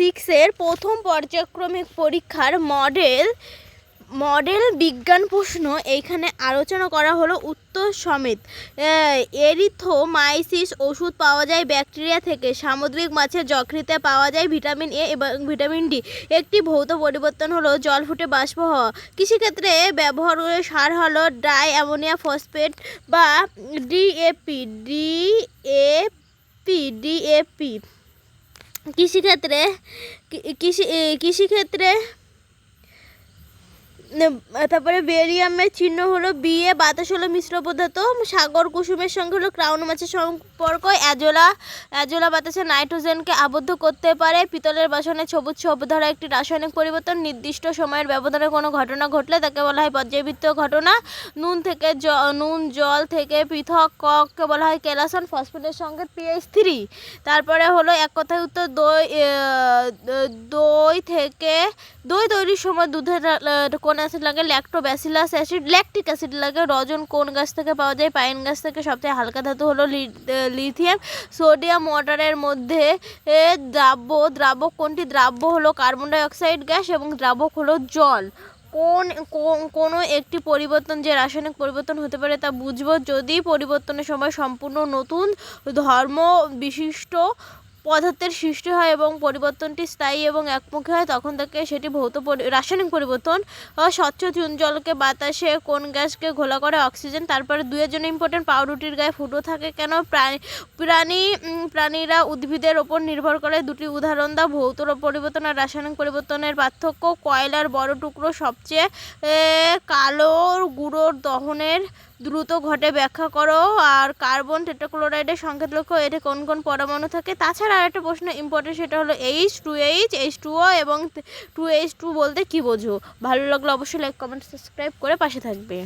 6-এর প্রথম পর্যায়ক্রমিক পরীক্ষার মডেল বিজ্ঞান প্রশ্ন এইখানে আলোচনা করা হলো উত্তর সমেত। এরিথ্রোমাইসিস ওষুধ পাওয়া যায় ব্যাকটেরিয়া থেকে। সামুদ্রিক মাছের যকৃতে পাওয়া যায় ভিটামিন এ এবং ভিটামিন ডি। একটি ভৌত পরিবর্তন হলো জল ফুটে বাষ্প হওয়া। কৃষিক্ষেত্রে ব্যবহার সার হলো ডাই অ্যামোনিয়াম ফসফেট বা ডিএপি। কৃষিক্ষেত্রে তারপরে বেরিয়ামের চিহ্ন হলো বিএ। বাতাস হলো মিশ্র পদার্থ। সাগর কুসুমের সঙ্গে হলো ক্রাউন মাছের সম্পর্ক। অ্যাজোলা বাতাসে নাইট্রোজেনকে আবদ্ধ করতে পারে। পিতলের বাসনে সবুজ ধরা একটি রাসায়নিক পরিবর্তন। নির্দিষ্ট সময়ের ব্যবধানে কোনো ঘটনা ঘটলে তাকে বলা হয় পর্যায়বৃত্ত ঘটনা। নুন জল থেকে পৃথক ককে বলা হয় কেলাসন। ফসফেটের সঙ্গে pH 3। তারপরে হলো এক কথায় উত্তর দই তৈরির সময় দুধের কোন অ্যাসিড লাগে? Lactobacillus acid. ল্যাকটিক অ্যাসিড লাগে। রজন কোন গাছ থেকে পাওয়া যায়? পাইন গাছ থেকে। সবচেয়ে হালকা ধাতু হলো লিথিয়াম। সোডিয়াম ওয়াটারের মধ্যে দ্রাবক কোনটি? দ্রাব্য হলো কার্বন ডাই অক্সাইড গ্যাস এবং দ্রাবক হলো জল। কোনো একটি পরিবর্তন যে রাসায়নিক পরিবর্তন হতে পারে তা বুঝবো যদি পরিবর্তনের সময় সম্পূর্ণ নতুন ধর্ম বিশিষ্ট পদার্থের সৃষ্টি হয় এবং পরিবর্তনটি স্থায়ী এবং একমুখী হয়, তখন থেকে সেটি রাসায়নিক পরিবর্তন। স্বচ্ছ চুন জলকে বাতাসে কোন গ্যাসকে ঘোলা করে? অক্সিজেন। তারপরে 2 এর জন্য ইম্পর্টেন্ট, পাউরুটির গায়ে ফুটো থাকে কেন? প্রাণীরা উদ্ভিদের ওপর নির্ভর করে। 2টি উদাহরণ দাও। ভৌত পরিবর্তন আর রাসায়নিক পরিবর্তনের পার্থক্য। কয়লার বড় টুকরো সবচেয়ে কালো গুঁড়োর দহনের দ্রুত ঘটে ব্যাখ্যা করো। আর কার্বন টেট্রাক্লোরাইডের সংকেত লক্ষ্য, এতে কোন কোন পরমাণু থাকে? তাছাড়া আরেকটা প্রশ্ন ইম্পর্টেন্ট, সেটা হলো H2H, H2O এবং 2H2 বলতে কি বোঝো? ভালো লাগলে অবশ্যই লাইক কমেন্ট সাবস্ক্রাইব করে পাশে থাকবে।